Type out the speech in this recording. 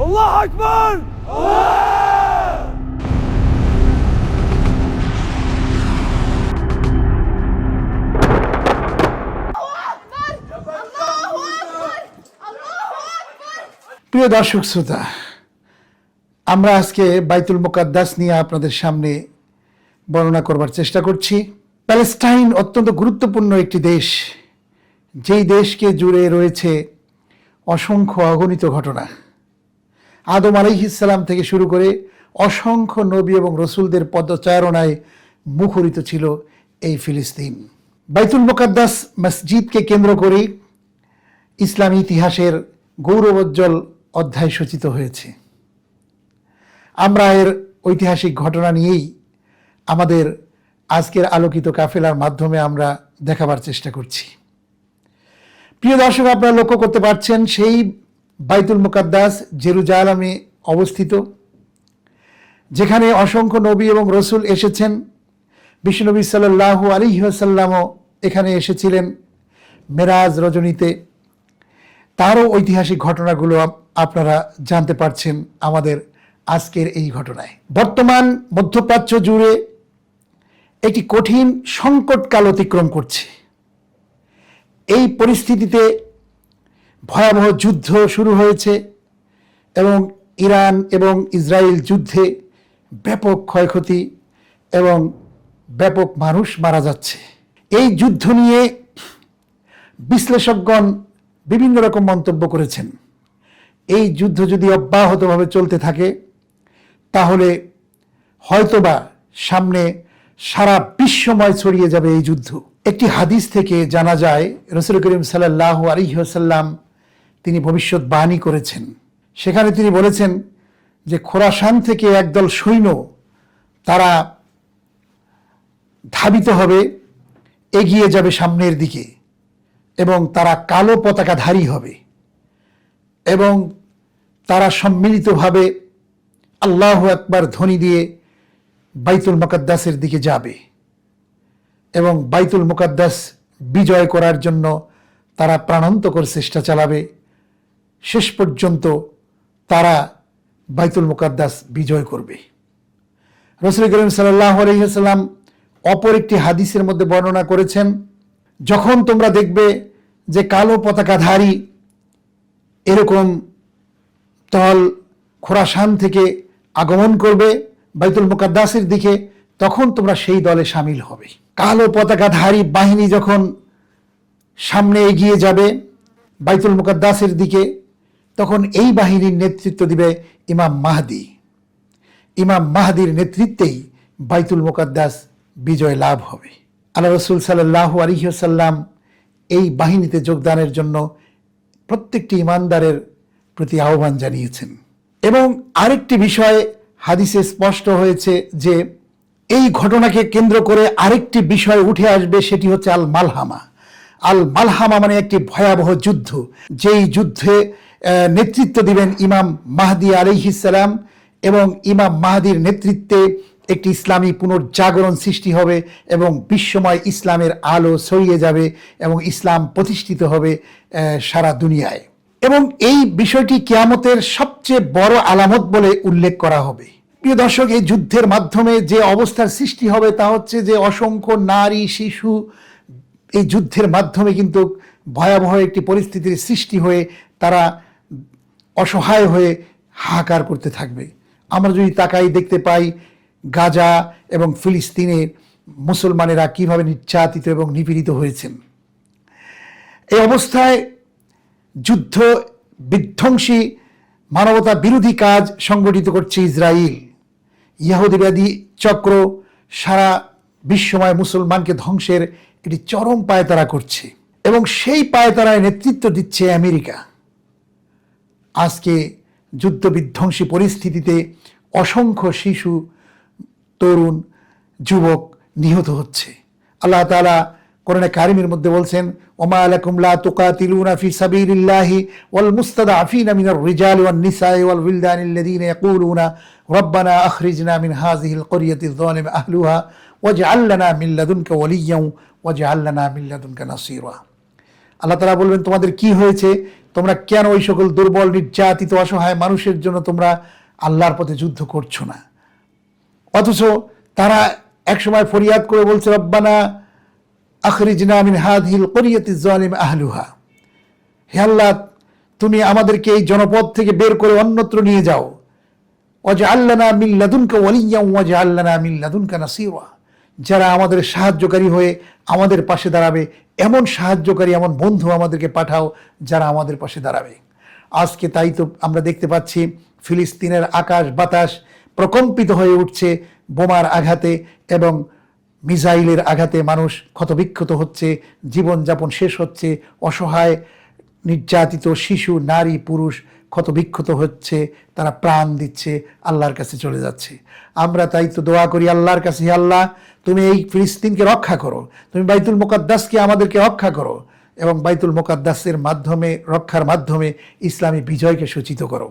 আল্লাহু আকবার। প্রিয় দর্শক শ্রোতা, আমরা আজকে বাইতুল মুকাদ্দাস নিয়ে আপনাদের সামনে বর্ণনা করবার চেষ্টা করছি। প্যালেস্টাইন অত্যন্ত গুরুত্বপূর্ণ একটি দেশ, যেই দেশকে জুড়ে রয়েছে অসংখ্য অগণিত ঘটনা। আদম আলাইহিস সালাম থেকে শুরু করে অসংখ্য নবী এবং রসুলদের পদচারণায় মুখরিত ছিল এই ফিলিস্তিন। বাইতুল মুকাদ্দাস মসজিদকে কেন্দ্র করে ইসলামী ইতিহাসের গৌরবোজ্জ্বল অধ্যায় সূচিত হয়েছে। আমরা এর ঐতিহাসিক ঘটনা নিয়েই আমাদের আজকের আলোকিত কাফেলার মাধ্যমে আমরা দেখাবার চেষ্টা করছি। প্রিয় দর্শক, আপনারা লক্ষ্য করতে পারছেন সেই বাইতুল মুকাদ্দাস জেরুজালেমে অবস্থিত, যেখানে অসংখ্য নবী এবং রসুল এসেছেন। বিশ্বনবী সাল্লাল্লাহু আলাইহি ওয়াসাল্লামও এখানে এসেছিলেন মেরাজ রজনীতে। তারও ঐতিহাসিক ঘটনাগুলো আপনারা জানতে পারছেন আমাদের আজকের এই ঘটনায়। বর্তমান মধ্যপ্রাচ্য জুড়ে একটি কঠিন সংকটকাল অতিক্রম করছে। এই পরিস্থিতিতে ভয়াবহ যুদ্ধ শুরু হয়েছে এবং ইরান এবং ইসরায়েল যুদ্ধে ব্যাপক ক্ষয়ক্ষতি এবং ব্যাপক মানুষ মারা যাচ্ছে। এই যুদ্ধ নিয়ে বিশ্লেষকগণ বিভিন্ন রকম মন্তব্য করেছেন। এই যুদ্ধ যদি অব্যাহতভাবে চলতে থাকে তাহলে হয়তোবা সামনে সারা বিশ্বময় ছড়িয়ে যাবে এই যুদ্ধ। একটি হাদিস থেকে জানা যায়, রাসূল করিম সাল্লাল্লাহু আলাইহি ওয়াসাল্লাম তিনি ভবিষ্যৎবাণী করেছেন। সেখানে তিনি বলেছেন যে খোরাসান থেকে একদল সৈন্য তারা ধাবিত হবে, এগিয়ে যাবে সামনের দিকে এবং তারা কালো পতাকাধারী হবে এবং তারা সম্মিলিতভাবে আল্লাহু আকবার ধ্বনি দিয়ে বাইতুল মুকাদ্দাসের দিকে যাবে এবং বাইতুল মুকাদ্দাস বিজয় করার জন্য তারা প্রাণান্তকর চেষ্টা চালাবে। শেষ পর্যন্ত তারা বাইতুল মুকাদ্দাস বিজয় করবে। রাসূল করিম সাল্লাল্লাহু আলাইহি ওয়াসাল্লাম অপর একটি হাদিসের মধ্যে বর্ণনা করেছেন, যখন তোমরা দেখবে যে কালো পতাকাধারী এরকম দল খোরাসান থেকে আগমন করবে বাইতুল মুকাদ্দাসের দিকে, তখন তোমরা সেই দলে শামিল হবে। কালো পতাকাধারী বাহিনী যখন সামনে এগিয়ে যাবে বাইতুল মুকাদ্দাসের দিকে, তখন এই বাহিনীর নেতৃত্ব দিবে ইমাম মাহদী। ইমাম মাহদীর নেতৃত্বেই বাইতুল মুকাদ্দাস বিজয় লাভ হবে। আল্লাহ রাসূল সাল্লাল্লাহু আলাইহি ওয়াসাল্লাম এই বাহিনীতে যোগদানের জন্য প্রত্যেকটি ইমানদারের প্রতি আহ্বান জানিয়েছেন। এবং আরেকটি বিষয় হাদিসে স্পষ্ট হয়েছে যে এই ঘটনাকে কেন্দ্র করে আরেকটি বিষয় উঠে আসবে, সেটি হচ্ছে আল মালহামা। আল মালহামা মানে একটি ভয়াবহ যুদ্ধ, যেই যুদ্ধে নেতৃত্ব দিবেন ইমাম মাহদী আলাইহিস সালাম এবং ইমাম মাহদীর নেতৃত্বে একটি ইসলামী পুনর্জাগরণ সৃষ্টি হবে এবং বিশ্বময় ইসলামের আলো ছড়িয়ে যাবে এবং ইসলাম প্রতিষ্ঠিত হবে সারা দুনিয়ায়। এবং এই বিষয়টি কিয়ামতের সবচেয়ে বড় আলামত বলে উল্লেখ করা হবে। প্রিয় দর্শক, এই যুদ্ধের মাধ্যমে যে অবস্থার সৃষ্টি হবে তা হচ্ছে যে অসংখ্য নারী শিশু এই যুদ্ধের মাধ্যমে কিন্তু ভয়াবহ একটি পরিস্থিতির সৃষ্টি হয়ে তারা অসহায় হয়ে হাহাকার করতে থাকবে। আমরা যদি তাকাই দেখতে পাই গাজা এবং ফিলিস্তিনের মুসলমানেরা কিভাবে নির্যাতিত এবং নিপীড়িত হয়েছেন। এই অবস্থায় যুদ্ধ বিধ্বংসী মানবতা বিরোধী কাজ সংগঠিত করছে ইসরায়েল। ইহুদিবাদী চক্র সারা বিশ্বময় মুসলমানকে ধ্বংসের একটি চরম পায়তারা করছে এবং সেই পায়তারায় নেতৃত্ব দিচ্ছে আমেরিকা। আজকে যুদ্ধ বিধ্বংসী পরিস্থিতিতে অসংখ্য শিশু, তরুণ, যুবক নিহত হচ্ছে। আল্লাহ তাআলা কোরআনে কারিমের মধ্যে বলছেন, ওমা লাকুম লা তুকাতিলুনা ফি সাবিলিল্লাহি ওয়াল মুস্তাদআফিনা মিনার রিজালি ওয়ান নিসাই ওয়াল উইলদানি আল্লাযীনা ইয়াকুলুনা রব্বানা আখরিজনা মিন হাযিহিল ক্বরিয়াতি যালিম আহলুহা ওয়াজআল লানা মিন লাদুনকা ওয়ালিয়্যান ওয়াজআল লানা মিন লাদুনকা নাসীরা। আল্লাহ তাআলা বলবেন তোমাদের কি হয়েছে, তোমরা কেন ওই সকল দুর্বল নির্যাতিত অসহায় মানুষের জন্য তোমরা আল্লাহর পথে যুদ্ধ করছো না? অথচ তারা একসময় ফরিয়াদ করে বলছে রব্বানা আখরিজনা মিন হাযিহিল ক্বরিয়াতি যালিম আহলুহা, হে আল্লাহ তুমি আমাদেরকে এই জনপদ থেকে বের করে অন্যত্র নিয়ে যাও। ওয়াজআল লানা মিন লাদুনকা ওয়ালিয়্যান ওয়াজআল লানা মিন লাদুনকা নাসীরা, যারা আমাদের সাহায্যকারী হয়ে আমাদের পাশে দাঁড়াবে, এমন সাহায্যকারী এমন বন্ধু আমাদেরকে পাঠাও যারা আমাদের পাশে দাঁড়াবে। আজকে তাই তো আমরা দেখতে পাচ্ছি ফিলিস্তিনের আকাশ বাতাস প্রকম্পিত হয়ে উঠছে বোমার আঘাতে এবং মিসাইলের আঘাতে। মানুষ ক্ষতবিক্ষত হচ্ছে, জীবনযাপন শেষ হচ্ছে, অসহায় নির্যাতিত শিশু নারী পুরুষ ক্ষতবিক্ষত হচ্ছে, তারা প্রাণ দিচ্ছে, আল্লাহর কাছে চলে যাচ্ছে। আমরা তাই তো দোয়া করি আল্লাহর কাছে, হে আল্লাহ তুমি এই ফিলিস্তিনকে রক্ষা করো, তুমি বাইতুল মুকাদ্দাসকে আমাদেরকে রক্ষা করো এবং বাইতুল মুকাদ্দাসের মাধ্যমে রক্ষার মাধ্যমে ইসলামী বিজয়কে সূচিত করো।